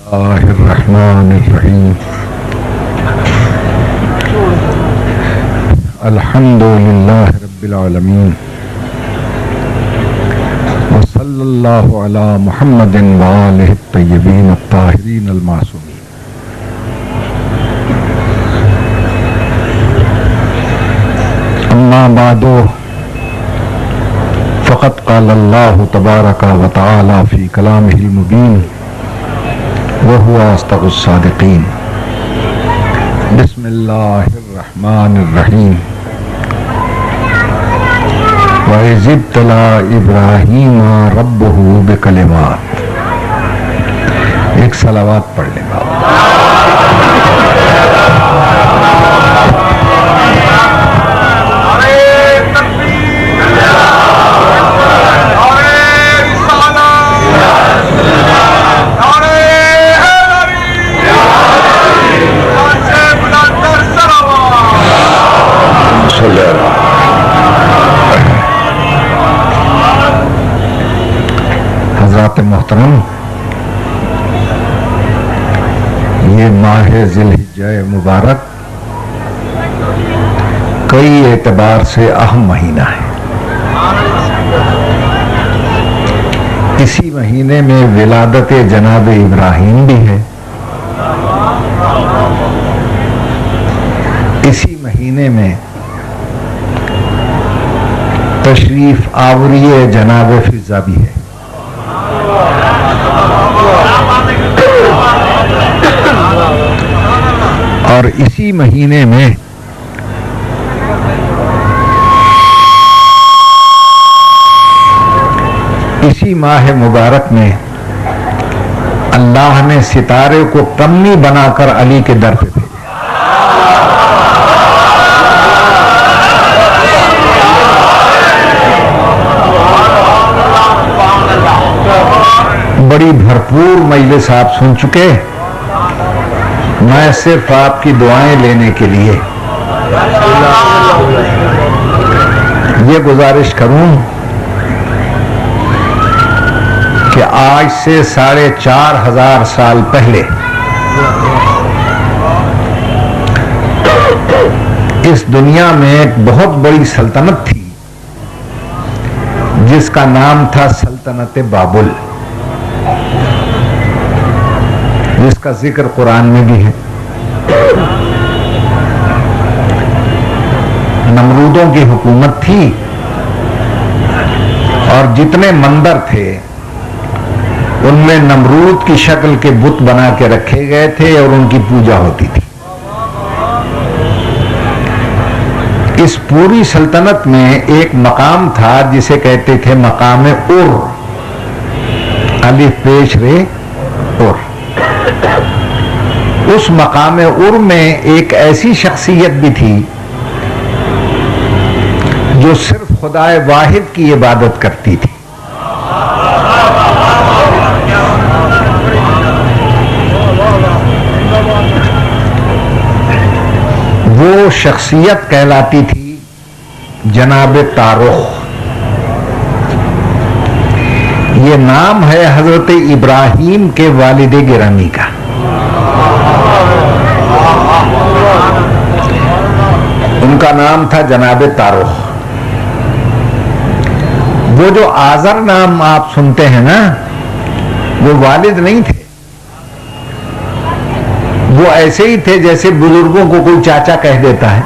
बिस्मिल्लाहिर्रहमानिर्रहीम। अल्हम्दुलिल्लाहि रब्बिल आलमीन व सल्लल्लाहु अला मुहम्मदिन व आलिहि तय्यबीन अत्ताहिरीन अल-मासूमीन। अम्मा बादो फ़क़द क़ालल्लाहु तबारक व तआला फ़ी कलामिहिल मुबीन व हुवा अस्दक़ुस सादिक़ीन। बिस्मिल्लाहिर्रहमानिर्रहीम। व इज़ इब्तला इब्राहीम रब्बुहु बिकलिमात। एक सलावत पढ़ लें बाबा। हज़रात मोहतरम, ये माह ज़िलहिज्जा मुबारक कई एतबार से अहम महीना है। इसी महीने में विलादत जनाब इब्राहीम भी है। इसी महीने में तशरीफ आवरी जनाब फिजा भी है। और इसी महीने में इसी माह मुबारक में अल्लाह ने सितारे को कम्मी बनाकर अली के दर पे भेजा। बड़ी भरपूर मजलिस आप सुन चुके। मैं सिर्फ आपकी दुआएं लेने के लिए ये गुजारिश करूं कि आज से 4500 साल पहले इस दुनिया में एक बहुत बड़ी सल्तनत थी जिसका नाम था सल्तनत बाबुल, जिसका जिक्र कुरान में भी है। नमरूदों की हुकूमत थी और जितने मंदिर थे उनमें नमरूद की शक्ल के बुत बना के रखे गए थे और उनकी पूजा होती थी। इस पूरी सल्तनत में एक मकाम था जिसे कहते थे मकाम उर, अलिफ पेश रे उर। उस मकाम उर में एक ऐसी शख्सियत भी थी जो सिर्फ खुदाए वाहिद की इबादत करती थी। वो शख्सियत कहलाती थी जनाब तारुख। ये नाम है हजरत इब्राहीम के वालिद गिरामी का। उनका नाम था जनाब तारुख। वो जो आजर नाम आप सुनते हैं ना, वो वालिद नहीं थे। वो ऐसे ही थे जैसे बुजुर्गों को कोई चाचा कह देता है,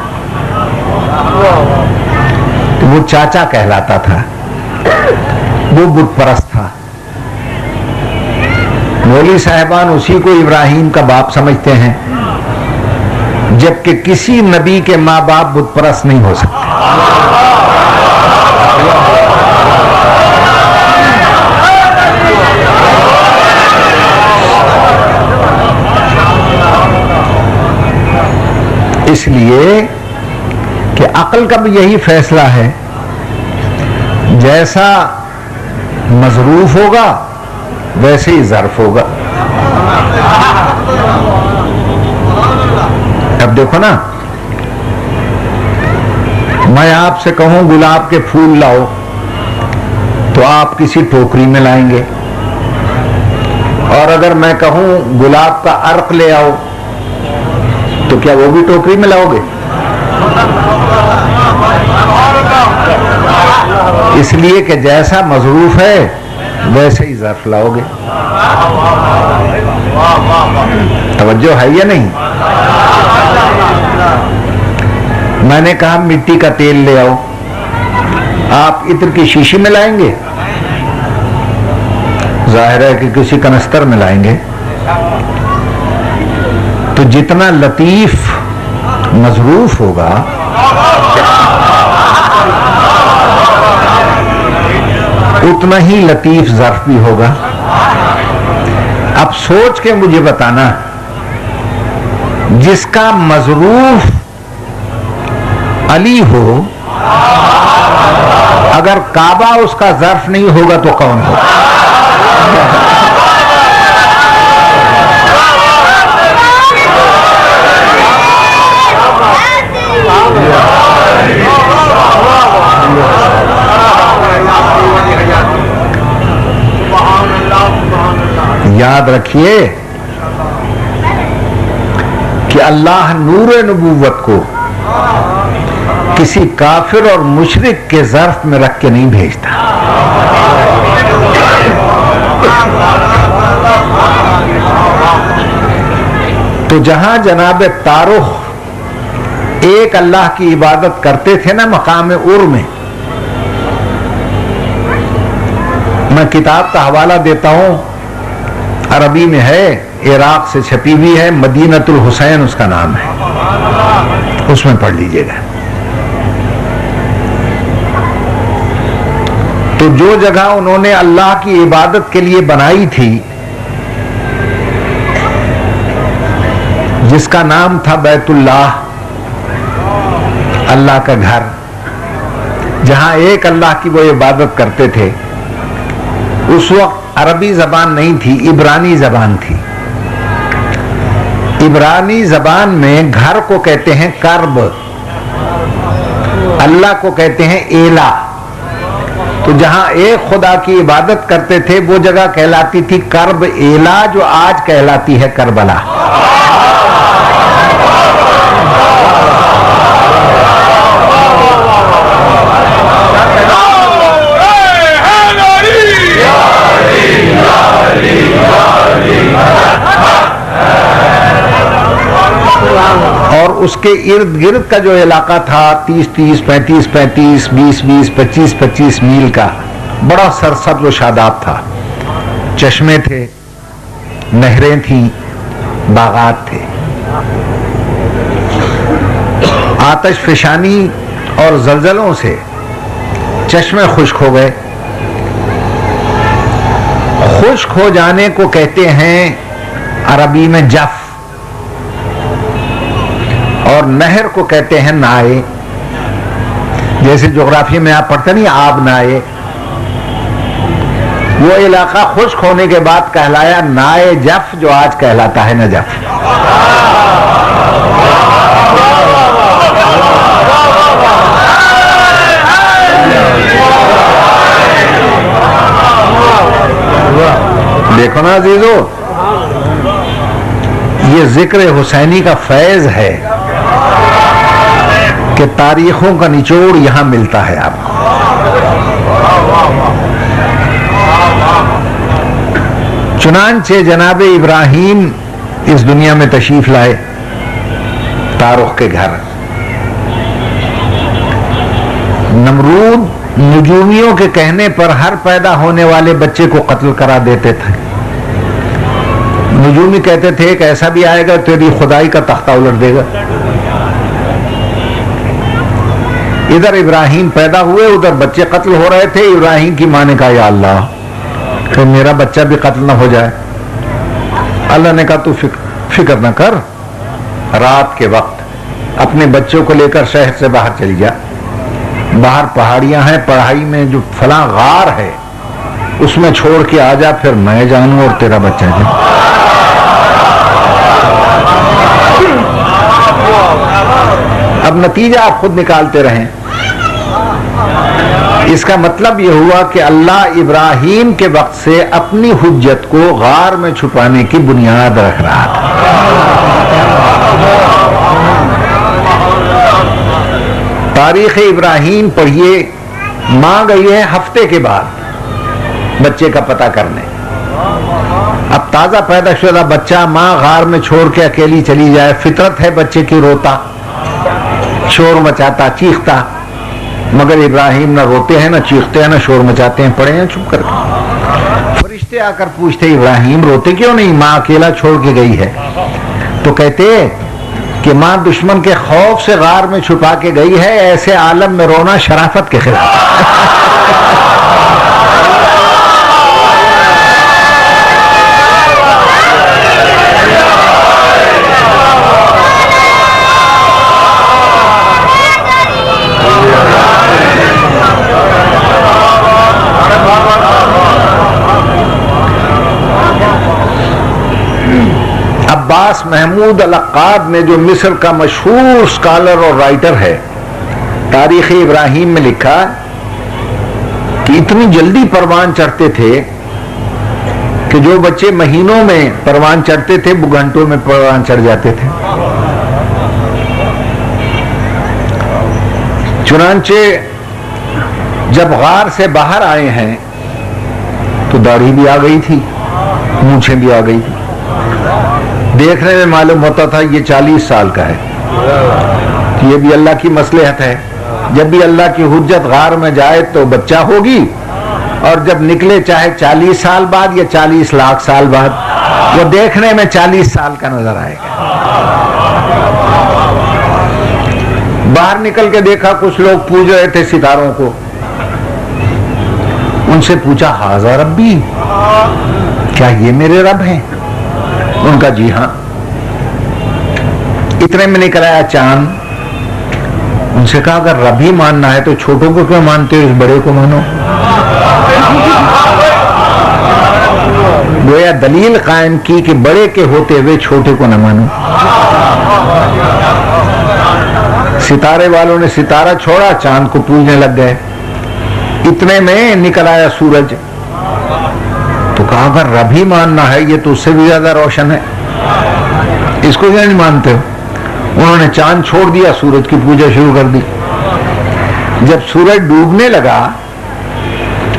तो वो चाचा कहलाता था। वो बुत परस्त था। मौली साहिबान उसी को इब्राहीम का बाप समझते हैं, जबकि किसी नबी के माँ बाप बुत परस्त नहीं हो सकते। इसलिए कि अक्ल का भी यही फैसला है, जैसा मजरूफ होगा वैसे ही ज़र्फ होगा। अब देखो ना, मैं आपसे कहूं गुलाब के फूल लाओ तो आप किसी टोकरी में लाएंगे, और अगर मैं कहूं गुलाब का अर्क ले आओ तो क्या वो भी टोकरी में लाओगे? इसलिए कि जैसा मजरूफ है वैसे ही ज़र्फ लाओगे। तवज्जो है या नहीं? मैंने कहा मिट्टी का तेल ले आओ, आप इत्र की शीशी में लाएंगे? जाहिर है कि किसी कनस्तर में लाएंगे। तो जितना लतीफ मजरूफ होगा उतना ही लतीफ ज़र्फ भी होगा। अब सोच के मुझे बताना, जिसका मजरूफ अली हो, अगर काबा उसका ज़र्फ नहीं होगा तो कौन होगा? याद रखिए कि अल्लाह नूर नबूवत को किसी काफिर और मुशरिक के ज़र्फ में रख के नहीं भेजता। तो जहां जनाब तारुख एक अल्लाह की इबादत करते थे ना मकाम उर में, मैं किताब का हवाला देता हूं, अरबी में है, इराक से छपी हुई है, मदीनतुल हुसैन उसका नाम है, उसमें पढ़ लीजिएगा। तो जो जगह उन्होंने अल्लाह की इबादत के लिए बनाई थी, जिसका नाम था बैतुल्लाह, अल्लाह का घर, जहां एक अल्लाह की वो इबादत करते थे, उस वक्त अरबी जबान नहीं थी, इब्रानी जबान थी। इब्रानी जबान में घर को कहते हैं कर्ब, अल्लाह को कहते हैं एला। तो जहां एक खुदा की इबादत करते थे वो जगह कहलाती थी कर्ब एला, जो आज कहलाती है करबला। और उसके इर्द गिर्द का जो इलाका था 30-30, 35-35, 20-20, 25-25 मील का, बड़ा सरसब्ज़ व शादाब था। चश्मे थे, नहरें थीं, बागात थे। आतश फिशानी और जलजलों से चश्मे खुश्क हो गए। खुश्क हो जाने को कहते हैं अरबी में जफ, और नहर को कहते हैं नाए। जैसे ज्योग्राफी में आप पढ़ते नहीं, आब नाए, वो इलाका खुश्क होने के बाद कहलाया नाए जफ, जो आज कहलाता है नजफ। देखो ना अजीजो, ये जिक्र हुसैनी का फैज है कि तारीखों का निचोड़ यहां मिलता है आपको। चुनांचे जनाब इब्राहीम इस दुनिया में तशरीफ लाए, तारुख के घर। नमरूद नजूमियों के कहने पर हर पैदा होने वाले बच्चे को कत्ल करा देते थे। नजूमी कहते थे कि ऐसा भी आएगा तेरी खुदाई का तख्ता उलट देगा। इधर इब्राहीम पैदा हुए, उधर बच्चे कत्ल हो रहे थे। इब्राहीम की माँ ने कहा या अल्लाह, तो मेरा बच्चा भी कत्ल न हो जाए। अल्लाह ने कहा तू फिक्र न कर, रात के वक्त अपने बच्चों को लेकर शहर से बाहर चली जा। बाहर पहाड़ियां हैं, पढ़ाई में जो फला गार है उसमें छोड़ के आ जा, फिर मैं जानू और तेरा बच्चा जाए। अब नतीजा आप खुद निकालते रहें। इसका मतलब यह हुआ कि अल्लाह इब्राहीम के वक्त से अपनी हुज्जत को गार में छुपाने की बुनियाद रख रहा था। तारीख इब्राहीम पढ़िए, मां गई है हफ्ते के बाद बच्चे का पता करने। अब ताजा पैदा शुदा बच्चा मां गार में छोड़ के अकेली चली जाए, फितरत है बच्चे की रोता, शोर मचाता, चीखता, मगर इब्राहिम ना रोते हैं, ना चीखते हैं, ना शोर मचाते हैं, पड़े हैं चुप करके। फरिश्ते आकर पूछते इब्राहिम रोते क्यों नहीं, मां अकेला छोड़ के गई है। तो कहते कि मां दुश्मन के खौफ से गार में छुपा के गई है, ऐसे आलम में रोना शराफत के खिलाफ। अब्बास महमूद अल-अक्काद ने, जो मिस्र का मशहूर स्कॉलर और राइटर है, तारीख इब्राहिम में लिखा कि इतनी जल्दी परवान चढ़ते थे कि जो बच्चे महीनों में परवान चढ़ते थे वो घंटों में परवान चढ़ जाते थे। चुनांचे जब गार से बाहर आए हैं तो दाढ़ी भी आ गई थी, मूंछें भी आ गई थी। देखने में मालूम होता था ये 40 साल का है, ये भी अल्लाह की मसलहत है। जब भी अल्लाह की हुज्जत गार में जाए तो बच्चा होगी, और जब निकले चाहे 40 साल बाद या 40 लाख साल बाद, वो देखने में 40 साल का नजर आएगा। बाहर निकल के देखा कुछ लोग पूज रहे थे सितारों को। उनसे पूछा, हाज़ा रब्बी, क्या ये मेरे रब हैं? उनका जी हां। इतने में निकल आया चांद। उनसे कहा, अगर रब ही मानना है तो छोटों को क्यों मानते हो, इस बड़े को मानो। गोया दलील कायम की कि बड़े के होते हुए छोटे को न मानो। सितारे वालों ने सितारा छोड़ा, चांद को पूजने लग गए। इतने में निकल आया सूरज। तो कहा, अगर रब ही मानना है ये तो उससे भी ज्यादा रोशन है, इसको क्या नहीं मानते हो? उन्होंने चांद छोड़ दिया, सूरज की पूजा शुरू कर दी। जब सूरज डूबने लगा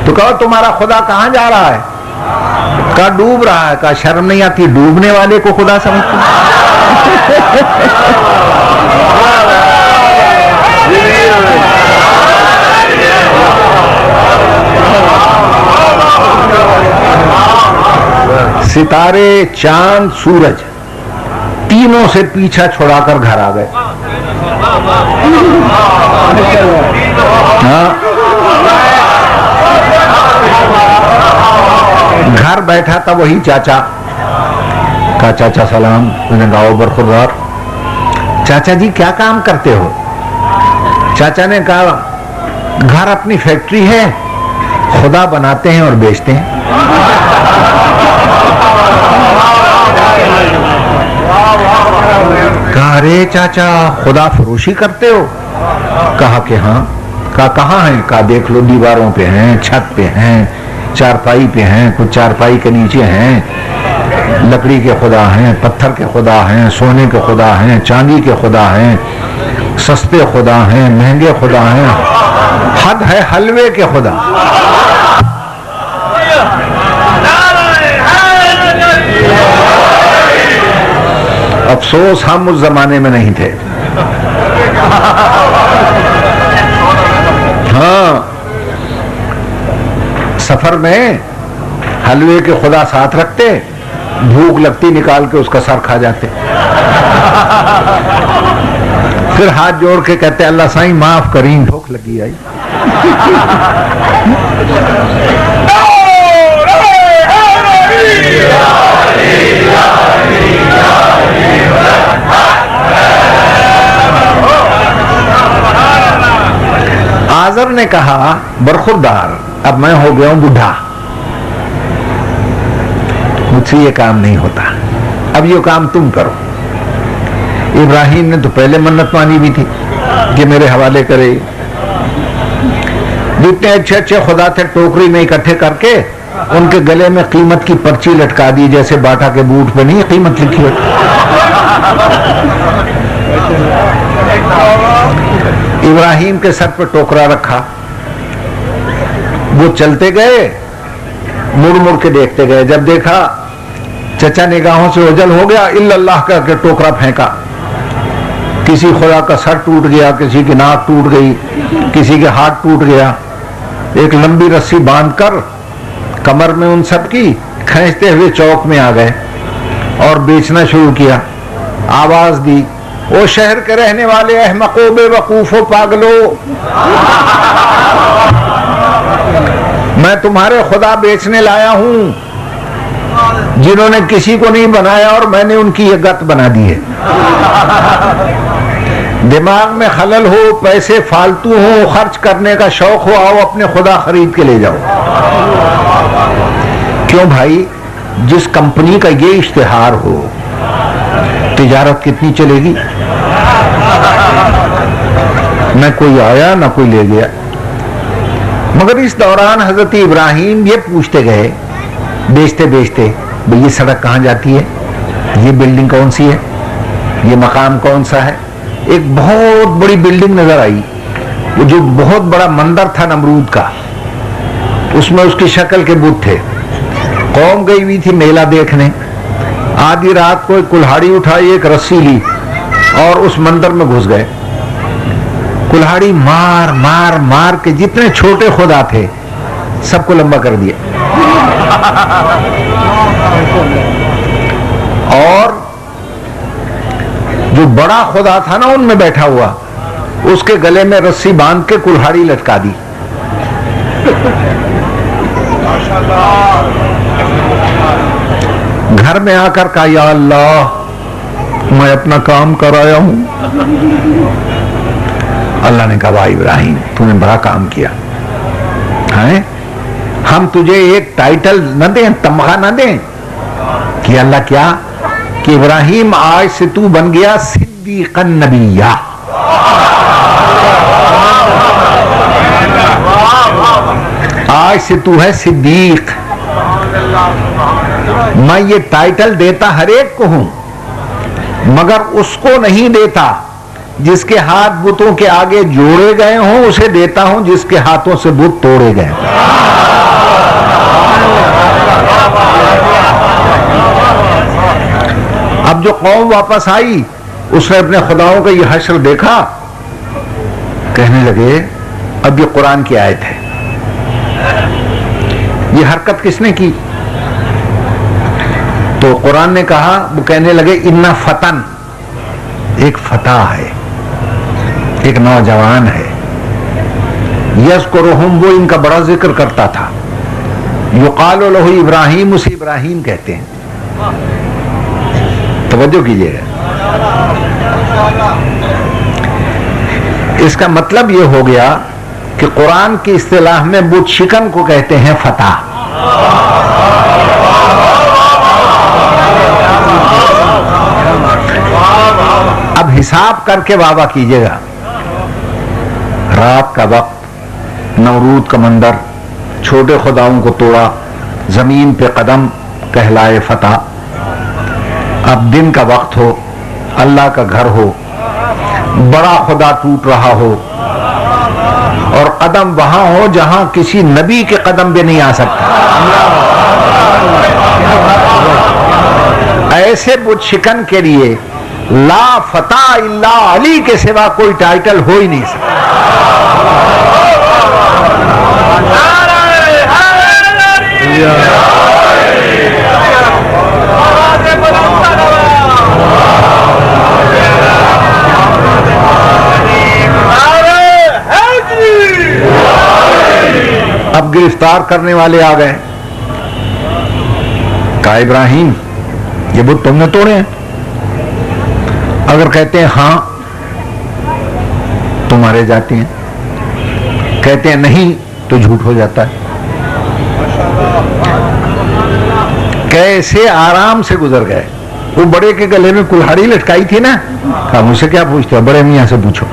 तो कहा, तुम्हारा खुदा कहां जा रहा है? कहा, डूब रहा है। कहा, शर्म नहीं आती, डूबने वाले को खुदा समझते? सितारे, चांद, सूरज तीनों से पीछा छुड़ाकर घर आ गए। हाँ, घर बैठा था वही चाचा। कहा, चाचा सलाम। मैंने कहा, बरखुरदार। चाचा जी क्या काम करते हो? चाचा ने कहा, घर अपनी फैक्ट्री है, खुदा बनाते हैं और बेचते हैं। कहा, अरे चाचा, खुदा फरोशी करते हो? कहा कि हाँ। कहा, कहाँ हैं? कहा, देख लो, दीवारों पे हैं, छत पे हैं, चारपाई पे हैं, कुछ चारपाई के नीचे हैं। लकड़ी के खुदा हैं, पत्थर के खुदा हैं, सोने के खुदा हैं, चांदी के खुदा हैं, सस्ते खुदा हैं, महंगे खुदा हैं, हद है हलवे के खुदा। अफसोस हम उस जमाने में नहीं थे। हाँ, सफर में हलवे के खुदा साथ रखते, भूख लगती निकाल के उसका सर खा जाते, फिर हाथ जोड़ के कहते, अल्लाह साईं माफ करी, भूख लगी आई। आजर ने कहा, बरखुरदार, अब मैं हो गया हूं बूढ़ा, मुझसे ये काम नहीं होता, अब ये काम तुम करो। इब्राहिम ने तो पहले मन्नत मानी भी थी कि मेरे हवाले करे। जितने अच्छे अच्छे खुदा थे टोकरी में इकट्ठे करके उनके गले में कीमत की पर्ची लटका दी, जैसे बाटा के बूट पे नहीं कीमत लिखी होती। इब्राहिम के सर पर टोकरा रखा, वो चलते गए, मुड़ मुड़ के देखते गए। जब देखा चचा निगाहों से ओझल हो गया, इल्लल्लाह करके टोकरा फेंका। किसी खुदा का सर टूट गया, किसी की नाक टूट गई, किसी के हाथ टूट गया। एक लंबी रस्सी बांधकर कमर में उन सब की खींचते हुए चौक में आ गए और बेचना शुरू किया। आवाज दी, ओ शहर के रहने वाले अहमको, बेवकूफो, पागलो, मैं तुम्हारे खुदा बेचने लाया हूं जिन्होंने किसी को नहीं बनाया और मैंने उनकी ये गत बना दी है। दिमाग में खलल हो, पैसे फालतू हो, खर्च करने का शौक हो, आओ अपने खुदा खरीद के ले जाओ। क्यों भाई, जिस कंपनी का ये इश्तिहार हो, तिजारत कितनी चलेगी? न कोई आया न कोई ले गया। मगर इस दौरान हजरत इब्राहिम ये पूछते गए बेचते बेचते, भाई ये सड़क कहाँ जाती है, ये बिल्डिंग कौन सी है, ये मकाम कौन सा है। एक बहुत बड़ी बिल्डिंग नजर आई, वो जो बहुत बड़ा मंदिर था नमरूद का, उसमें उसकी शक्ल के बुत थे। कौम गई हुई थी मेला देखने। आधी रात को एक कुल्हाड़ी उठाई, एक रस्सी ली और उस मंदिर में घुस गए। कुल्हाड़ी मार मार मार के जितने छोटे खुदा थे सबको लंबा कर दिया। और जो बड़ा खुदा था ना उनमें बैठा हुआ, उसके गले में रस्सी बांध के कुल्हाड़ी लटका दी। घर में आकर कहा, या अल्लाह मैं अपना काम कर आया हूं। अल्लाह ने कहा, भाई इब्राहिम तूने बड़ा काम किया है, हम तुझे एक टाइटल न दें, तमगा न दें कि अल्लाह क्या, कि इब्राहिम आज से तू बन गया सिद्दीक़न नबिय्या। आज से तू है सिद्दीक। मैं ये टाइटल देता हर एक को हूं, मगर उसको नहीं देता जिसके हाथ बुतों के आगे जोड़े गए हों, उसे देता हूं जिसके हाथों से बुत तोड़े गए। अब जो कौम वापस आई, उसने अपने खुदाओं का ये हश्र देखा, कहने लगे अब ये कुरान की आयत है, ये हरकत किसने की? तो कुरान ने कहा, वो कहने लगे इन्ना फतन, एक फतह है, एक नौजवान है, यज़कुरुहुम, वो इनका बड़ा जिक्र करता था, युक़ालु लहू इब्राहिम, उसे इब्राहिम कहते हैं। तवज्जो कीजिएगा, इसका मतलब ये हो गया कि कुरान की इस्तिलाह में बुत शिकन को कहते हैं फतह। अब हिसाब करके वावा कीजिएगा, रात का वक्त, नवरूद का मंदिर, छोटे खुदाओं को तोड़ा, जमीन पे कदम, कहलाए फतह। अब दिन का वक्त हो, अल्लाह का घर हो, बड़ा खुदा टूट रहा हो और कदम वहां हो जहां किसी नबी के कदम भी नहीं आ सकता, ऐसे बुत शिकन के लिए ला फतह इल्ला अली के सिवा कोई टाइटल हो ही नहीं सकता। अब गिरफ्तार करने वाले आ गए। कहा इब्राहिम ये बुत तुमने तोड़े हैं? अगर कहते हैं हां तो मारे जाते हैं, कहते हैं नहीं तो झूठ हो जाता है। कैसे आराम से गुजर गए। वो बड़े के गले में कुल्हाड़ी लटकाई थी ना, कहा मुझसे क्या पूछते हो, बड़े मियां से पूछो।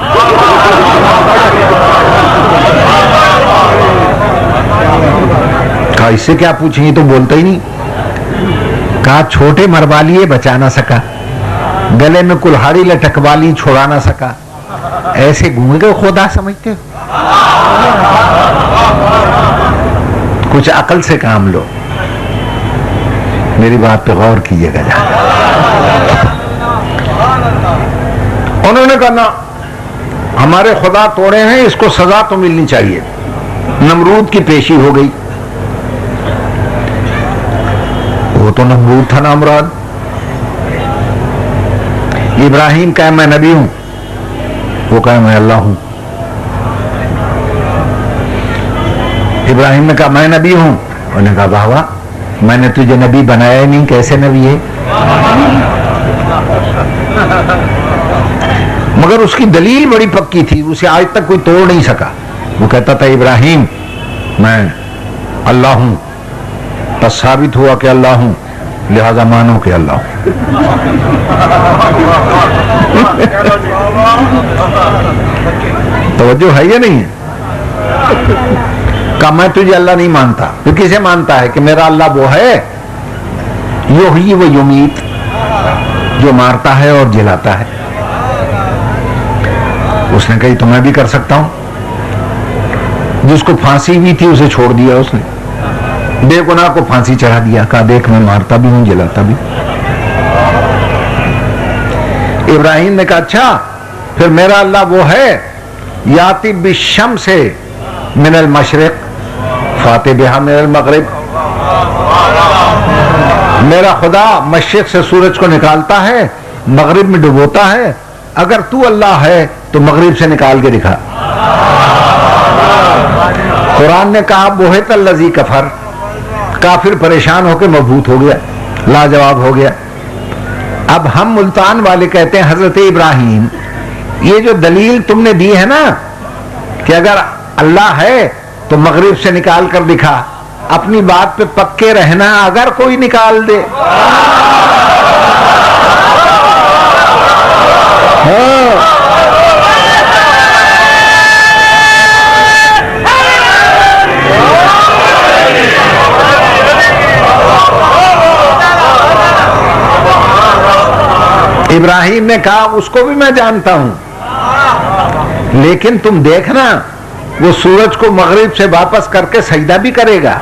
कहा इससे क्या पूछेंगे, तो बोलता ही नहीं। कहा छोटे मरवा लिए बचा ना सका, गले में कुल्हाड़ी लटकवा ली छोड़ा ना सका, ऐसे गूंगे को खुदा समझते हो? कुछ अकल से काम लो। मेरी बात पे गौर कीजिएगा। उन्होंने कहा ना, हमारे खुदा तोड़े हैं, इसको सजा तो मिलनी चाहिए। नमरूद की पेशी हो गई। वो तो नमरूद था नामराद। इब्राहिम कहा मैं नबी हूं, वो कहा मैं अल्लाह हूं। इब्राहिम ने कहा मैं नबी हूं, उन्होंने कहा वाह वाह, मैंने तुझे नबी बनाया ही नहीं, कैसे नबी है? मगर उसकी दलील बड़ी पक्की थी, उसे आज तक कोई तोड़ नहीं सका। वो कहता था इब्राहिम मैं अल्लाह हूं, बस साबित हुआ कि अल्लाह हूं, लिहाजा मानो कि अल्लाह हूं। तवज्जो है या नहीं है? कहा मैं तुझे अल्लाह नहीं मानता। तो किसे मानता है? कि मेरा अल्लाह वो है युही व युमीत, जो मारता है और जिलाता है। उसने कही तो मैं भी कर सकता हूं। जिसको फांसी हुई थी उसे छोड़ दिया उसने, बेगुनाह को फांसी चढ़ा दिया। कहा देख मैं मारता भी हूं जलाता भी। इब्राहिम ने कहा अच्छा फिर मेरा अल्लाह वो है याति बिशम से मिनल मशरिक फाते बिहा मिनल मगरिब, मेरा खुदा मशरिक से सूरज को निकालता है, मगरिब में डुबोता है। अगर तू अल्लाह है तो मगरिब से निकाल के दिखा। कुरान ने कहा बोहेत अल्लज़ी कफर, काफिर परेशान होकर मबहूत हो गया, लाजवाब हो गया। अब हम मुल्तान वाले कहते हैं हजरत इब्राहिम ये जो दलील तुमने दी है ना कि अगर अल्लाह है तो मगरिब से निकाल कर दिखा, अपनी बात पे पक्के रहना, अगर कोई निकाल दे। इब्राहिम ने कहा उसको भी मैं जानता हूं, लेकिन तुम देखना वो सूरज को मगरिब से वापस करके सजदा भी करेगा,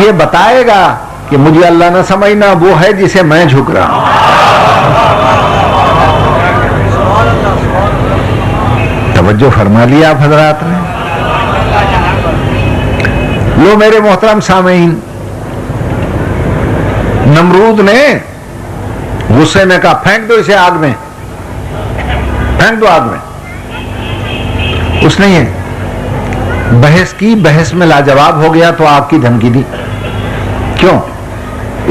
ये बताएगा कि मुझे अल्लाह ना समझना, वो है जिसे मैं झुक रहा हूं। तवज्जो फरमा लिया आप हजरात ने। लो मेरे मोहतरम सामीन, नमरूद ने गुस्से में कहा फेंक दो इसे आग में, फेंक दो आग में। उसने ये बहस की, बहस में लाजवाब हो गया तो आग की धमकी दी। क्यों?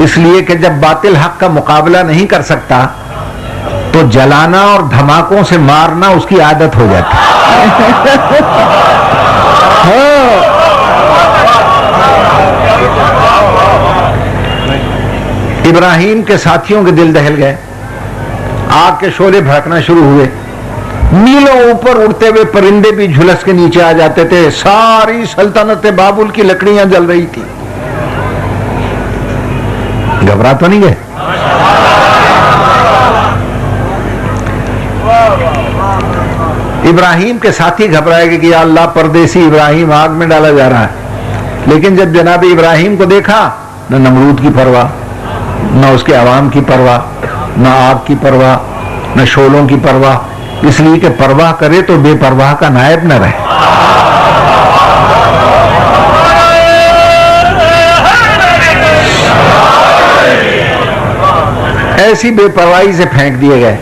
इसलिए कि जब बातिल हक का मुकाबला नहीं कर सकता तो जलाना और धमाकों से मारना उसकी आदत हो जाती है। इब्राहिम के साथियों के दिल दहल गए, आग के शोले भड़कना शुरू हुए, मीलों ऊपर उड़ते हुए परिंदे भी झुलस के नीचे आ जाते थे, सारी सल्तनत बाबुल की लकड़ियां जल रही थी। घबरा तो नहीं गए? इब्राहिम के साथी घबराए कि या अल्लाह परदेसी इब्राहिम आग में डाला जा रहा है। लेकिन जब जनाब इब्राहिम को देखा, न नमरूद की परवाह, न उसके अवाम की परवाह, न आग की परवाह, न शोलों की परवाह, इसलिए कि परवाह करे तो बेपरवाह का नायब न रहे। ऐसी बेपरवाही से फेंक दिए गए।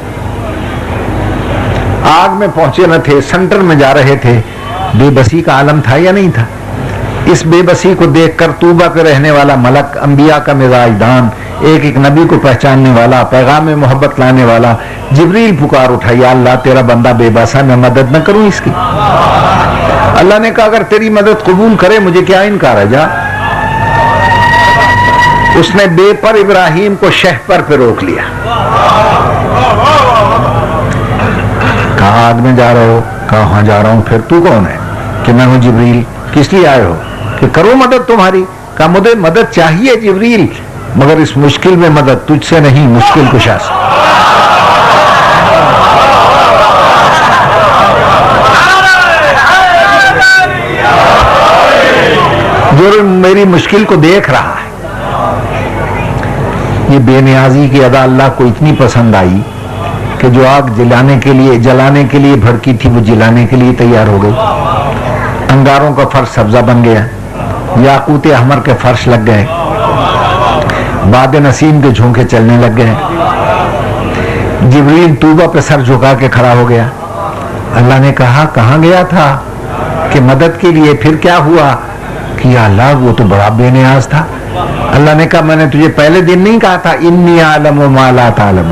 आग में पहुंचे न थे, सेंटर में जा रहे थे। बेबसी का आलम था या नहीं था? इस बेबसी को देखकर तूबा पे रहने वाला मलक, अंबिया का मिजाजदान, एक एक नबी को पहचानने वाला, पैगाम में मोहब्बत लाने वाला जिब्रील पुकार उठा, या अल्लाह तेरा बंदा बेबसा, मैं मदद न करूं इसकी? अल्लाह ने कहा अगर तेरी मदद कबूल करे मुझे क्या इनकार है, जा। उसने बेपर इब्राहिम को शहपर पे रोक लिया। कहा आग में जा रहे हो? कहा हाँ जा रहा हूं। फिर तू कौन है? कि मैं हूं जिब्रील। किस लिए आए हो? कि करो मदद तुम्हारी। कहा मुझे मदद चाहिए जिब्रील, मगर इस मुश्किल में मदद तुझसे नहीं, मुश्किल कुशा से। जो मेरी मुश्किल को देख रहा है। ये बेनियाजी की अदा अल्लाह को इतनी पसंद आई कि जो आग जलाने के लिए भड़की थी, वो जलाने के लिए तैयार हो गई। अंगारों का फर्श सब्जा बन गया, याकूत अहमर के फर्श लग गए, बाद नसीम के झोंके चलने लग गए। जिब्रील तूबा पे सर झुका के खड़ा हो गया। अल्लाह ने कहा कहां गया था? कि मदद के लिए। फिर क्या हुआ? कि अल्लाह वो तो बड़ा बेनियाज था। अल्लाह ने कहा मैंने तुझे पहले दिन नहीं कहा था इन्नी आलम मा ला तालम।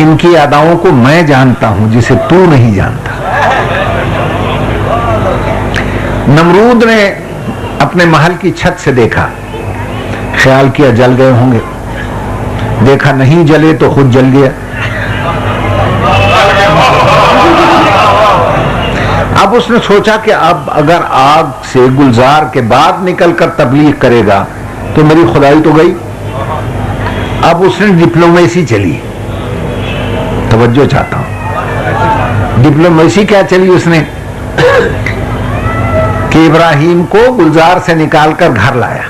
इनकी अदाओं को मैं जानता हूं जिसे तू नहीं जानता। नमरूद ने अपने महल की छत से देखा, ख्याल किया जल गए होंगे। देखा नहीं जले तो खुद जल गया। अब उसने सोचा कि अब अगर आग से गुलजार के बाद निकलकर तबलीग करेगा तो मेरी खुदाई तो गई। अब उसने डिप्लोमेसी चली। तवज्जो चाहता हूं, डिप्लोमेसी क्या चली उसने? कि इब्राहिम को गुलजार से निकालकर घर लाया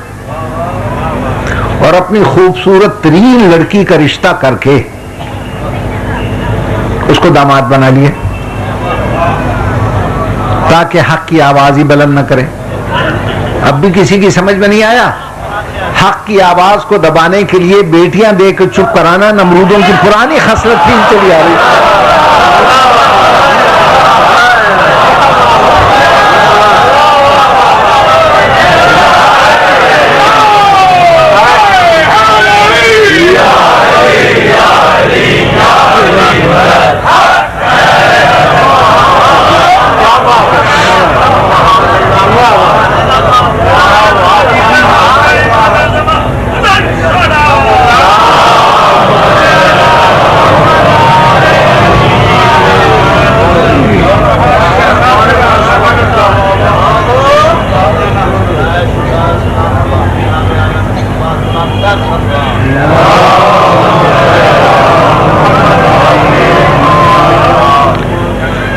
और अपनी खूबसूरत तरीन लड़की का रिश्ता करके उसको दामाद बना लिए, ताकि हक की आवाज ही बुलंद न करे। अब भी किसी की समझ में नहीं आया? हक की आवाज को दबाने के लिए बेटियां देकर चुप कराना नमरूदों की पुरानी खसलत थी, चली आ रही।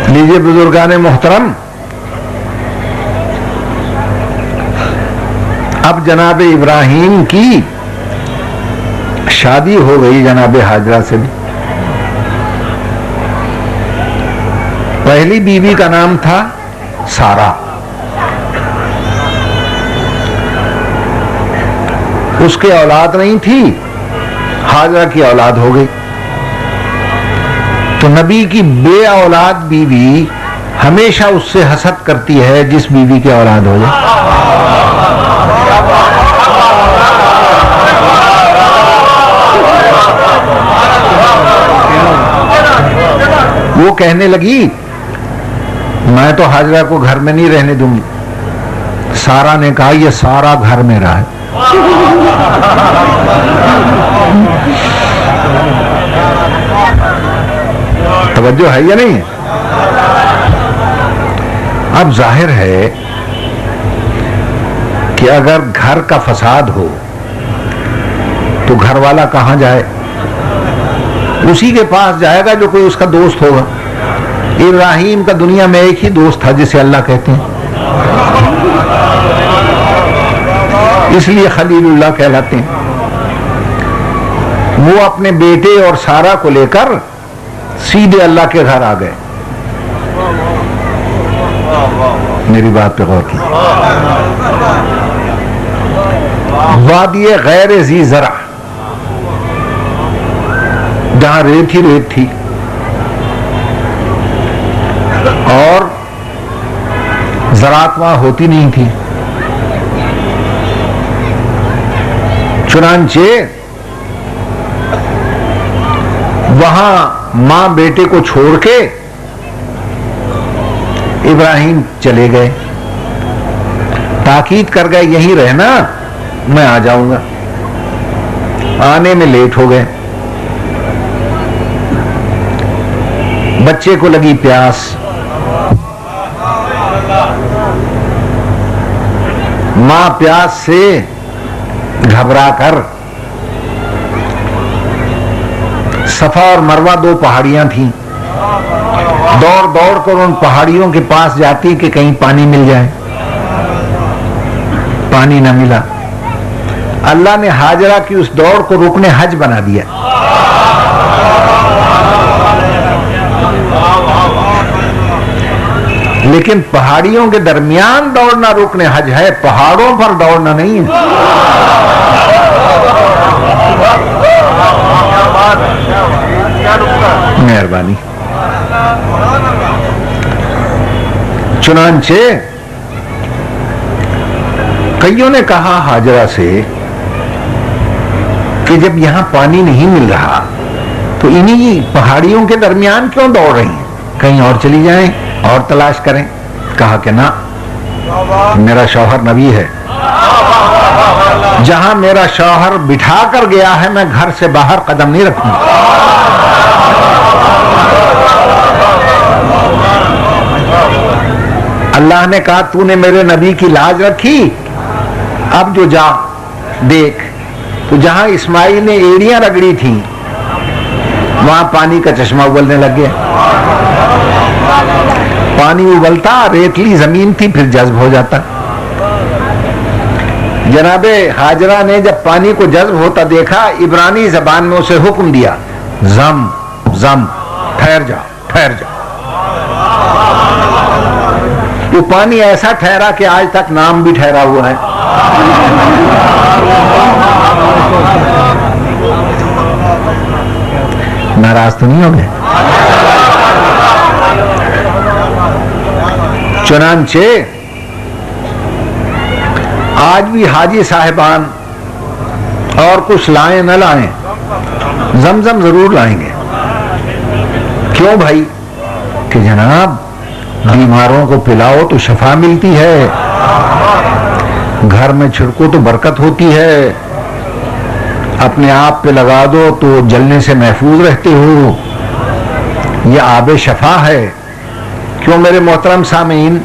लीजिए बुजुर्गाने मोहतरम, अब जनाब इब्राहिम की शादी हो गई जनाब हाजरा से भी। पहली बीवी का नाम था सारा। उसके औलाद नहीं थी, हाजरा की औलाद हो गई। तो नबी की बे औलाद बीवी हमेशा उससे हसद करती है जिस बीवी की औलाद हो जाए। वो कहने लगी मैं तो हाजरा को घर में नहीं रहने दूंगी। सारा ने कहा ये सारा घर में रहा है। तवज्जो है या नहीं? अब जाहिर है कि अगर घर का फसाद हो तो घर वाला कहां जाए? उसी के पास जाएगा जो कोई उसका दोस्त होगा। इब्राहिम का दुनिया में एक ही दोस्त था जिसे अल्लाह कहते हैं, इसलिए खलीलुल्लाह कहलाते हैं। वो अपने बेटे और सारा को लेकर सीधे अल्लाह के घर आ गए। मेरी बात पे गौर की। वादिये गैर ज़ी ज़रा, जहां रेत ही रेत थी और ज़राअत वहां होती नहीं थी। चुनांचे वहां मां बेटे को छोड़ के इब्राहिम चले गए, ताकीद कर गए यहीं रहना, मैं आ जाऊंगा। आने में लेट हो गए। बच्चे को लगी प्यास, मां प्यास से घबराकर, सफा और मरवा 2 पहाड़ियां थीं, दौड़ दौड़ कर उन पहाड़ियों के पास जाती कि कहीं पानी मिल जाए। पानी न मिला। अल्लाह ने हाजरा की उस दौड़ को रुकने हज बना दिया। लेकिन पहाड़ियों के दरमियान दौड़ना रुकने हज है, पहाड़ों पर दौड़ना नहीं है। मेहरबानी। चुनांचे कईयों ने कहा हाजरा से कि जब यहां पानी नहीं मिल रहा तो इन्हीं पहाड़ियों के दरमियान क्यों दौड़ रही हैं, कहीं और चली जाएं और तलाश करें। कहा कि ना, मेरा शौहर नबी है, जहां मेरा शौहर बिठा कर गया है मैं घर से बाहर कदम नहीं रखूंगा। अल्लाह ने कहा तूने मेरे नबी की लाज रखी, अब जो जा देख, तो जहां इस्माइल ने एड़ियां रगड़ी थी वहां पानी का चश्मा उबलने लग गया। पानी उबलता, रेतली जमीन थी, फिर जज्ब हो जाता। जनाबे हाजरा ने जब पानी को जज्ब होता देखा, इब्रानी जबान में उसे हुक्म दिया, जम जम, ठहर जा ठहर जा। वो पानी ऐसा ठहरा कि आज तक नाम भी ठहरा हुआ है। नाराज तो नहीं हो गए? चुनांचे आज भी हाजी साहिबान और कुछ लाएं न लाएं, जमजम जरूर लाएंगे। क्यों भाई? कि जनाब बीमारों को पिलाओ तो शफा मिलती है, घर में छिड़को तो बरकत होती है, अपने आप पे लगा दो तो जलने से महफूज रहते हो, यह आबे शफा है। क्यों मेरे मोहतरम सामीन,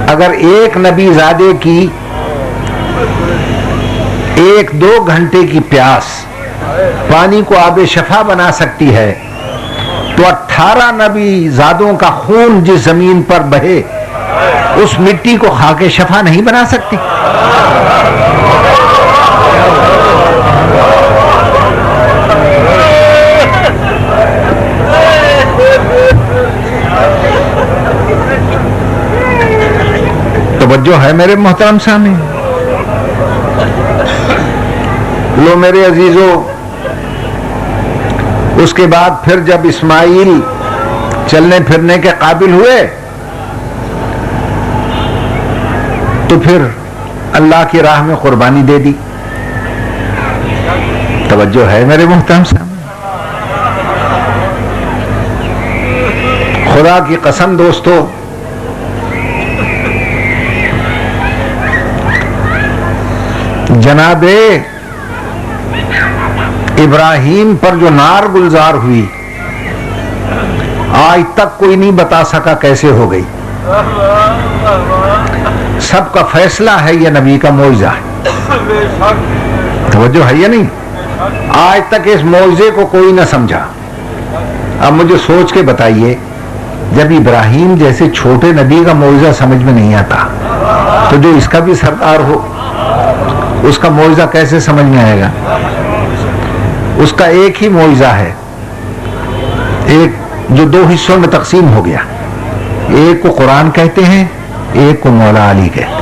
अगर एक नबी ज़ादे की 1-2 घंटे की प्यास पानी को आबे शफा बना सकती है, तो 18 नबी ज़ादों का खून जिस जमीन पर बहे उस मिट्टी को खाके शफा नहीं बना सकती। तवज्जो है मेरे मोहतरम सामने। लो मेरे अजीजों, उसके बाद फिर जब इस्माइल चलने फिरने के काबिल हुए तो फिर अल्लाह की राह में कुर्बानी दे दी। तवज्जो है मेरे मोहतरम सामने। खुदा की कसम दोस्तों, जनाबे इब्राहिम पर जो नार गुलजार हुई, आज तक कोई नहीं बता सका कैसे हो गई। सबका फैसला है यह नबी का मौजज़ा है। तवज्जो है या नहीं? आज तक इस मौजज़े को कोई न समझा। अब मुझे सोच के बताइए, जब इब्राहिम जैसे छोटे नबी का मौजज़ा समझ में नहीं आता, तो जो इसका भी सरदार हो उसका मौजज़ा कैसे समझ में आएगा? उसका एक ही मौजज़ा है, एक जो 2 हिस्सों में तकसीम हो गया। एक को कुरान कहते हैं, एक को मौला अली कहते हैं।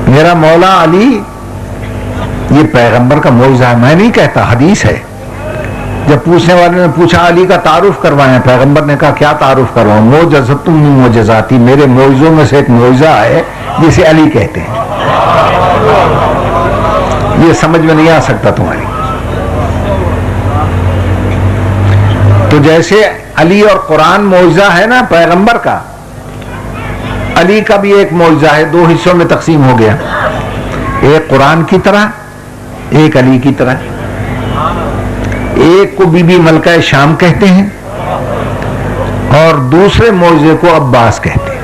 मेरा मौला अली ये पैगंबर का मौजज़ा है, मैं नहीं कहता, हदीस है। जब पूछने वाले ने पूछा अली का तारुफ करवाएं, पैगंबर ने कहा क्या तारुफ करवाऊं? मोजज़तुम मिन मोजज़ाती, मेरे मौजज़ों में से एक मौजज़ा है जिसे अली कहते हैं। ये समझ में नहीं आ सकता तुम्हारी। तो जैसे अली और कुरान मौजज़ा है ना पैगंबर का, अली का भी एक मौजज़ा है, 2 हिस्सों में तकसीम हो गया, एक कुरान की तरह, एक अली की तरह। एक को बीबी मलका शाम कहते हैं और दूसरे मौजे को अब्बास कहते हैं।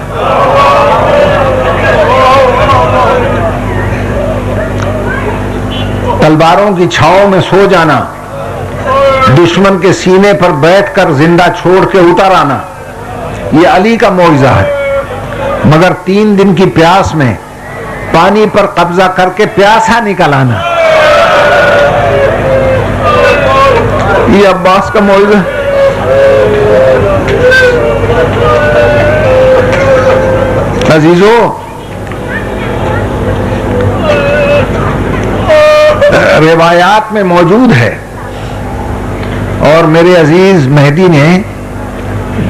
तलवारों की छाओं में सो जाना, दुश्मन के सीने पर बैठकर जिंदा छोड़ के उतर आना, यह अली का मौजज़ा है। मगर 3 दिन की प्यास में पानी पर कब्जा करके प्यासा निकल आना, यह अब्बास का मौजज़ा है। अजीजों, रिवायात में मौजूद है और मेरे अजीज मेहदी ने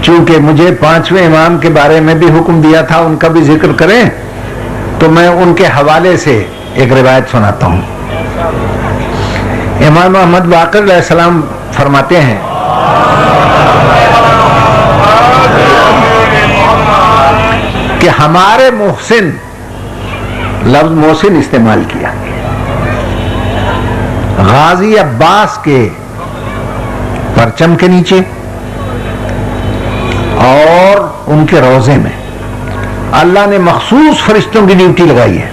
चूंकि मुझे 5वें इमाम के बारे में भी हुक्म दिया था उनका भी जिक्र करें, तो मैं उनके हवाले से एक रिवायत सुनाता हूं। इमाम अहमद बाक़िर अलैहिस्सलाम फरमाते हैं कि हमारे मोहसिन, लफ्ज मोहसिन इस्तेमाल किया, गाजी अब्बास के परचम के नीचे और उनके रोजे में अल्लाह ने मखसूस फरिश्तों की ड्यूटी लगाई है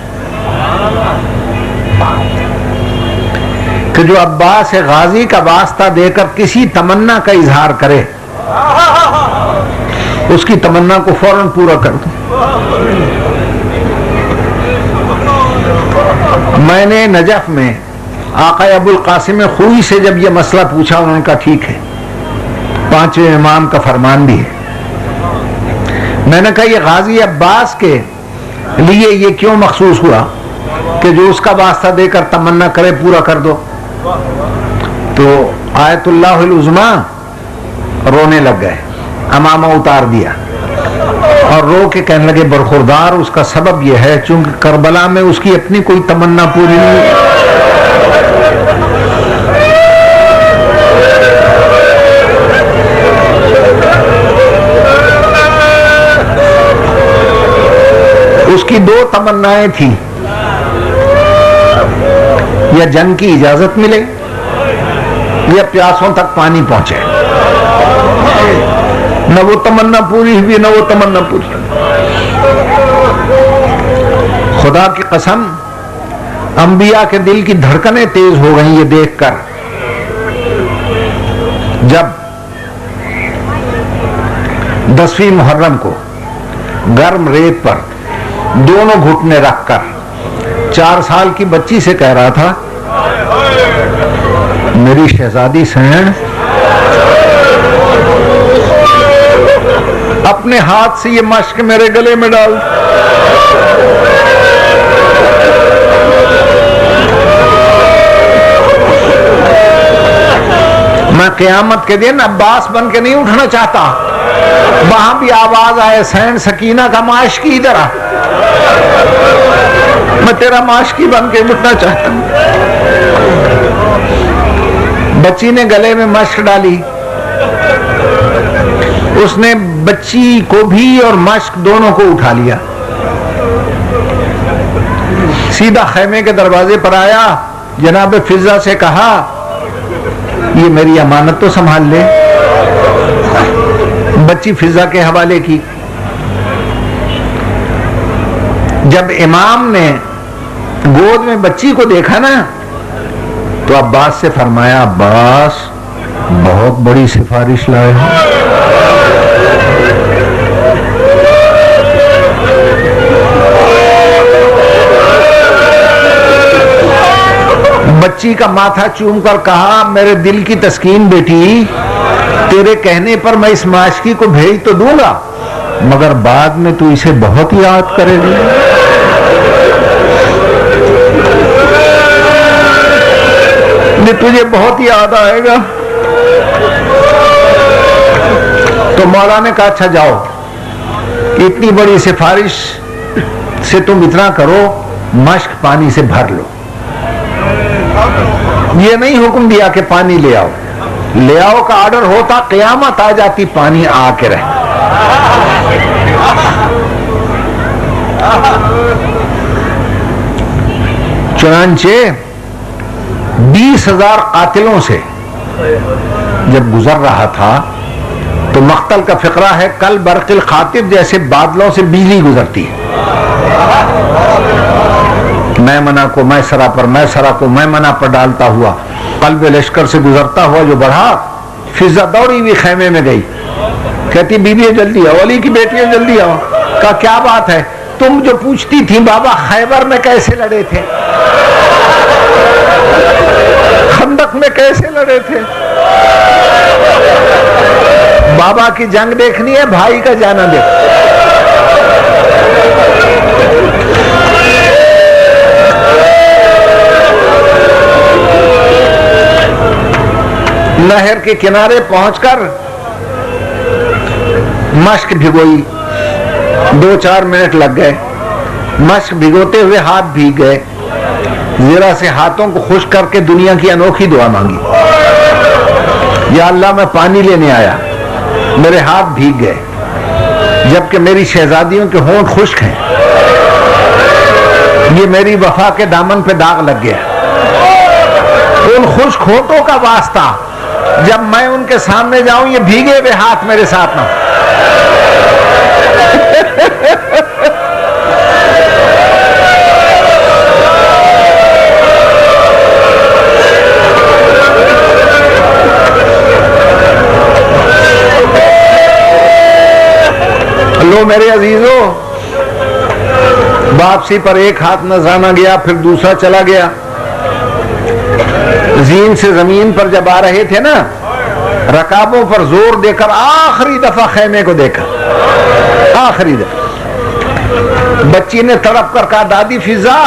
कि जो अब्बास गाजी का वास्ता देकर किसी तमन्ना का इजहार करे, उसकी तमन्ना को फौरन पूरा कर दो। मैंने नजफ में आका अबुल कासिम खुई से जब यह मसला पूछा, उन्होंने कहा ठीक है, 5वें इमाम का फरमान भी है। मैंने कहा यह गाजी अब्बास के लिए ये क्यों मखसूस हुआ कि जो उसका वास्ता देकर तमन्ना करे पूरा कर दो? तो आयतुल्लाहुल उज़्मा रोने लग गए, अमामा उतार दिया और रो के कहने लगे बरखुरदार, उसका सबब यह है चूंकि करबला में उसकी अपनी कोई तमन्ना पूरी नहीं। उसकी 2 तमन्नाएं थी, या जंग की इजाजत मिले या प्यासों तक पानी पहुंचे। न वो तमन्ना पूरी हुई न वो तमन्ना पूरी। खुदा की कसम, अंबिया के दिल की धड़कनें तेज हो गई ये देखकर, जब 10वीं मुहर्रम को गर्म रेत पर दोनों घुटने रखकर 4 साल की बच्ची से कह रहा था, मेरी शहजादी सैन, अपने हाथ से ये मश्क मेरे गले में डाल। मैं क़यामत के दिन अब्बास बन के नहीं उठना चाहता, वहां भी आवाज आए, सैन सकीना का माशकी इधर आ, मैं तेरा माशकी बन के उठना चाहता हूं। बच्ची ने गले में मश्क डाली, उसने बच्ची को भी और मश्क दोनों को उठा लिया, सीधा खैमे के दरवाजे पर आया, जनाब फिजा से कहा ये मेरी अमानत तो संभाल ले। बच्ची फिजा के हवाले की। जब इमाम ने गोद में बच्ची को देखा ना, तो अब्बास से फरमाया, अब्बास बहुत बड़ी सिफारिश लाए हो। बच्ची का माथा चूम कर कहा, मेरे दिल की तस्कीन बेटी, तेरे कहने पर मैं इस माशकी को भेज तो दूंगा, मगर बाद में तू इसे बहुत याद करेगी। तुझे बहुत याद आएगा। तो मौला ने कहा, अच्छा जाओ, इतनी बड़ी सिफारिश से तुम इतना करो, मश्क पानी से भर लो। ये नहीं हुक्म दिया कि पानी ले आओ, ले आओ का ऑर्डर होता, क़यामत आ जाती, पानी आके रहे। चुनांचे 20,000 कातिलों से जब गुजर रहा था तो मख्तल का फिक्रा है, कल बरकिल खातिब जैसे बादलों से बिजली गुजरती है। मैं मना को मैं सरा पर, मैं सरा को मैं मना पर डालता हुआ कल्ब लश्कर से गुजरता हुआ जो बढ़ा, फिजा दौड़ी हुई खेमे में गई। कहती बीबी जल्दी आओ, अली की बेटियां जल्दी आओ। कहा क्या बात है? तुम जो पूछती थी बाबा खैबर में कैसे लड़े थे, खंदक में कैसे लड़े थे, बाबा की जंग देखनी है, भाई का जाना देख। नहर के किनारे पहुंचकर मश्क भिगोई, 2-4 मिनट लग गए। मश्क भिगोते हुए हाथ भीग गए। जरा से हाथों को खुश करके दुनिया की अनोखी दुआ मांगी, या अल्लाह मैं पानी लेने आया, मेरे हाथ भीग गए, जबकि मेरी शहजादियों के होंठ खुश्क हैं, ये मेरी वफा के दामन पे दाग लग गया। उन खुश्क होठों का वास्ता, जब मैं उनके सामने जाऊं ये भीगे हुए हाथ मेरे साथ ना। लो मेरे अजीजों, वापसी पर एक हाथ नजराना गया, फिर दूसरा चला गया। जीन से जमीन पर जब आ रहे थे ना, रकाबों पर जोर देकर आखिरी दफा खेमे को देखा, आखिरी दफा। बच्ची ने तड़प कर कहा दादी फिजा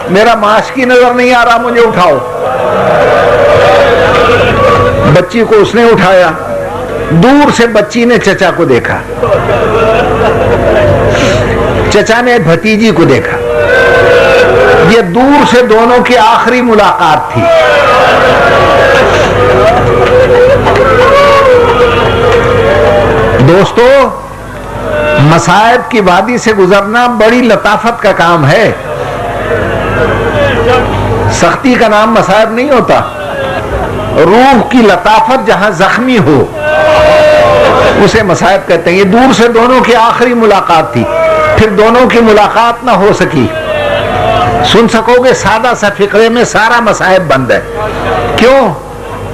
मेरा माशकी नजर नहीं आ रहा, मुझे उठाओ। बच्ची को उसने उठाया। दूर से बच्ची ने चचा को देखा, चचा ने भतीजी को देखा। ये दूर से दोनों की आखिरी मुलाकात थी। दोस्तों, मसाइब की वादी से गुजरना बड़ी लताफत का काम है। सख्ती का नाम मसाइब नहीं होता। रूह की लताफत जहां जख्मी हो उसे मसाइब कहते हैं। ये दूर से दोनों की आखिरी मुलाकात थी, फिर दोनों की मुलाकात ना हो सकी। सुन सकोगे सादा सा फिक्रे में सारा मसाइब बंद है। क्यों?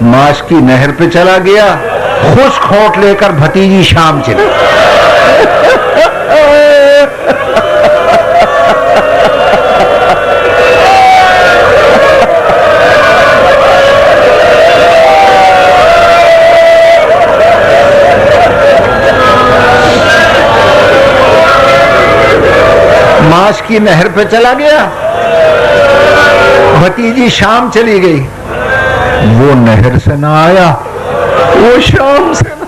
माश की नहर पे चला गया, खुश्क होठ लेकर भतीजी शाम चली। माश की नहर पे चला गया, भतीजी शाम चली गई। वो नहर से ना आया, वो शाम से ना।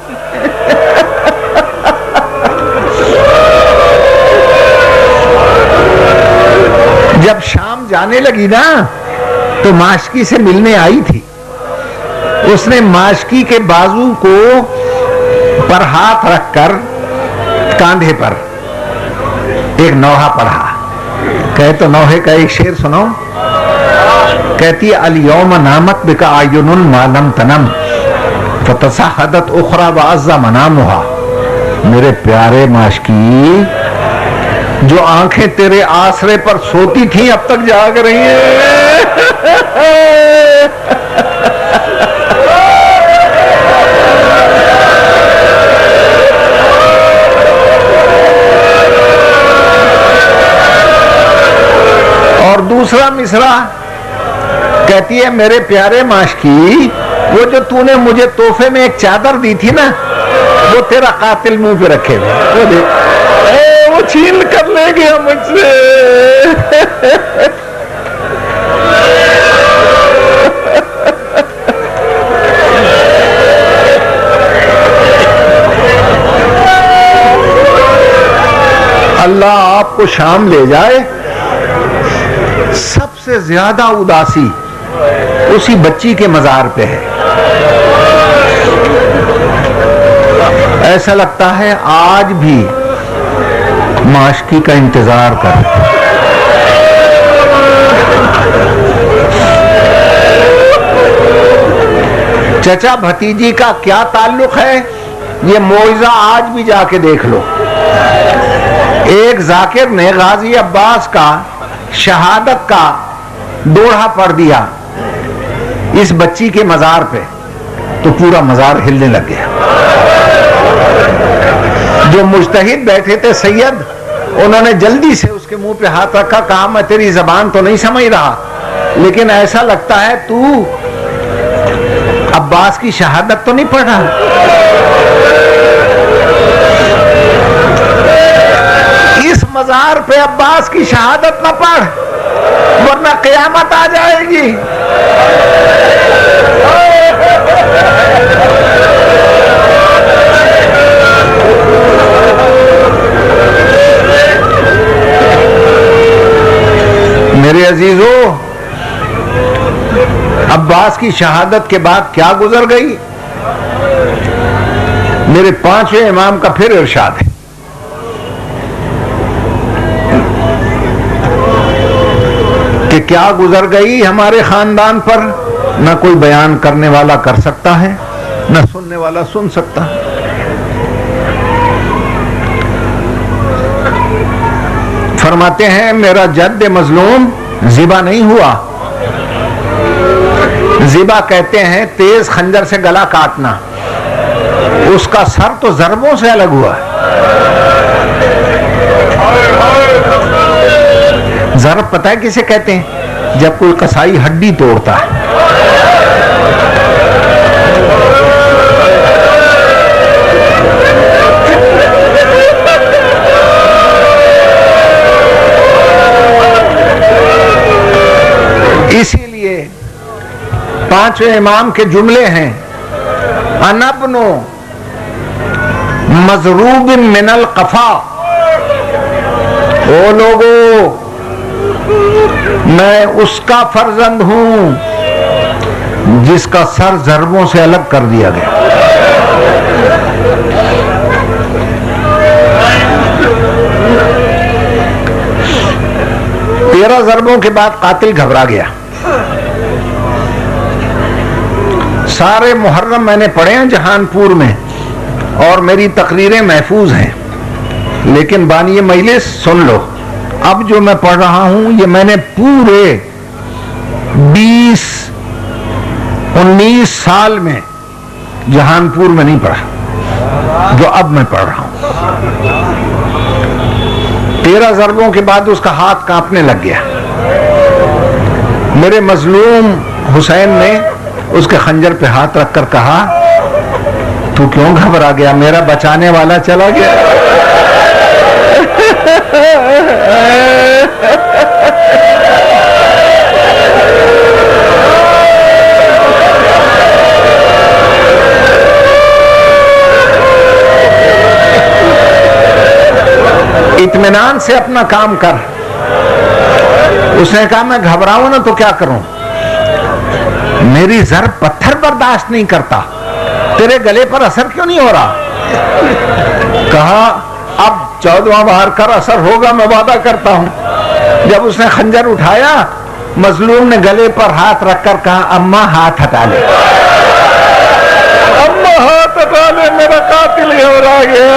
जब शाम जाने लगी ना तो माशकी से मिलने आई थी। उसने माशकी के बाजू को पर हाथ रखकर कांधे पर एक नौहा पढ़ा। कहे तो नौहे का एक शेर सुनो। कहती अल-यौम नामत बिका आयुनुन मालम तनम फतसहदत उखरा वाज़ा मनामुहा। मेरे प्यारे माशकी, जो आंखें तेरे आसरे पर सोती थी अब तक जाग रही हैं। और दूसरा मिसरा कहती है मेरे प्यारे माशकी, वो जो तूने मुझे तोहफे में एक चादर दी थी ना, वो तेरा कातिल मुंह पे रखे हुए, वो देख, वो छीन कर ले गया मुझसे। अल्लाह आपको शाम ले जाए। सबसे ज्यादा उदासी उसी बच्ची के मजार पे है। ऐसा लगता है आज भी माशकी का इंतजार कर। चचा भतीजी का क्या ताल्लुक है, ये मौइजा आज भी जाके देख लो। एक जाकिर ने गाजी अब्बास का शहादत का दोहा पढ़ दिया इस बच्ची के मजार पे, तो पूरा मजार हिलने लग गया। जो मुज्तहिद बैठे थे सैयद, उन्होंने जल्दी से उसके मुंह पे हाथ रखा, कहा मैं तेरी जबान तो नहीं समझ रहा, लेकिन ऐसा लगता है तू अब्बास की शहादत तो नहीं पढ़ रहा। इस मजार पे अब्बास की शहादत न पढ़, वरना क़यामत आ जाएगी। मेरे अजीजों, अब्बास की शहादत के बाद क्या गुजर गई, मेरे पांचवें इमाम का फिर इरशाद है। कि क्या गुजर गई हमारे खानदान पर, न कोई बयान करने वाला कर सकता है, न सुनने वाला सुन सकता है। फरमाते हैं मेरा जद्द मजलूम ज़िबा नहीं हुआ। ज़िबा कहते हैं तेज खंजर से गला काटना, उसका सर तो ज़रबों से अलग हुआ। ज़रब पता है किसे कहते हैं? जब कोई कसाई हड्डी तोड़ता है। इसीलिए पांचवें इमाम के जुमले हैं, अनबनो मजरूबिन मिनल कफा। ओ लोगों, मैं उसका फर्जंद हूं जिसका सर ज़रबों से अलग कर दिया गया। तेरह ज़रबों के बाद कातिल घबरा गया। सारे मुहर्रम मैंने पढ़े हैं जहानपुर में और मेरी तकरीरें महफूज हैं, लेकिन बानी मजलिस सुन लो, अब जो मैं पढ़ रहा हूं ये मैंने पूरे 20-19 साल में जहानपुर में नहीं पढ़ा जो अब मैं पढ़ रहा हूं। 13 ज़रबों के बाद उसका हाथ कांपने लग गया। मेरे मजलूम हुसैन ने उसके खंजर पे हाथ रखकर कहा, तू क्यों घबरा गया, मेरा बचाने वाला चला गया। इत्मीनान से अपना काम कर। उसने कहा मैं घबराऊं ना तो क्या करूं, मेरी ज़र्ब पत्थर बर्दाश्त नहीं करता, तेरे गले पर असर क्यों नहीं हो रहा। कहा अब 14वां बार कर असर होगा, मैं वादा करता हूं। जब उसने खंजर उठाया, मजलूम ने गले पर हाथ रखकर कहा, अम्मा हाथ हटा ले, अम्मा हाथ हटा ले, मेरा कातिल घबरा गया।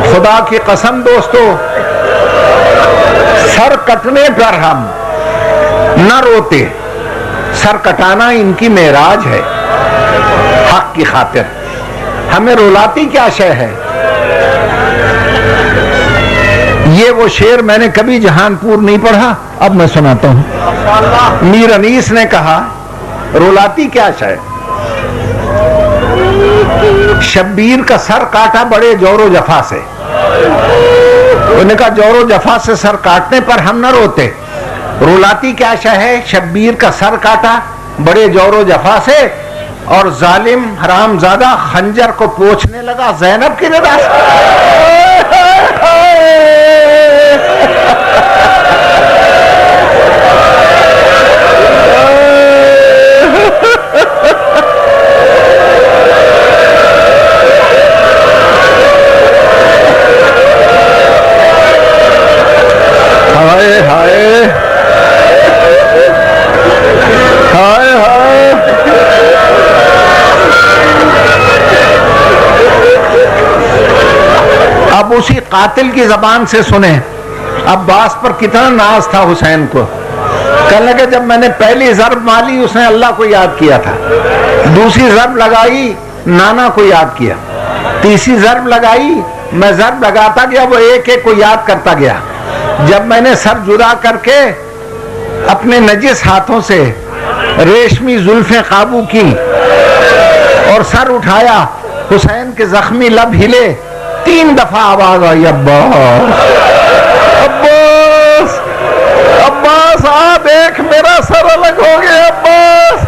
खुदा की कसम दोस्तों, सर कटने पर हम न रोते, सर कटाना इनकी मेराज है। हक की खातिर हमें रुलाती क्या शय है। ये वो शेर मैंने कभी जहानपुर नहीं पढ़ा, अब मैं सुनाता हूं। मीर अनीस ने कहा, रुलाती क्या शय, शब्बीर का सर काटा बड़े जोरो जफा से। उन्होंने कहा जोरो जफा से सर काटने पर हम न रोते, रुलाती क्या शय है, शब्बीर का सर काटा बड़े जोरो जफा से और जालिम हरामजादा खंजर को पोंछने लगा ज़ैनब की रज़ा से। उसी कातिल की जबान से सुने। अब्बास पर कितना नाज था हुसैन को। कहने लगे जब मैंने पहली ज़र्ब मारी उसने अल्लाह को याद किया था, दूसरी ज़र्ब लगाई नाना को याद किया, तीसरी ज़र्ब लगाई, मैं ज़र्ब लगाता गया, वो एक एक को याद करता गया। जब मैंने सर जुदा करके अपने नजिस हाथों से रेशमी जुल्फें काबू की और सर उठाया, हुसैन के जख्मी लब हिले, 3 दफा आवाज आई, अब्बास अब्बास अब्बास आ देख मेरा सर अलग हो गया अब्बास।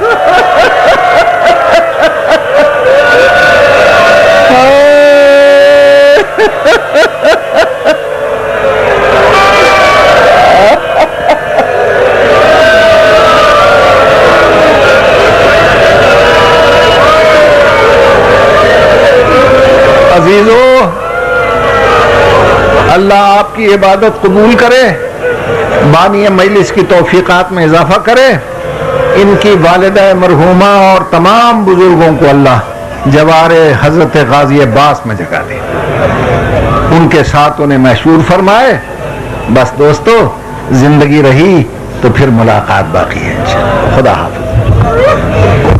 अजीजो, अल्लाह आपकी इबादत कबूल करे, बानी मजलिस की तौफीकात में इजाफा करे। इनकी वालिदा मरहूमा और तमाम बुजुर्गों को अल्लाह जवारे हजरत गाजी अब्बास में जगा दे, उनके साथ उन्हें मशहूर फरमाए। बस दोस्तों, जिंदगी रही तो फिर मुलाकात बाकी है। खुदा हाफिज।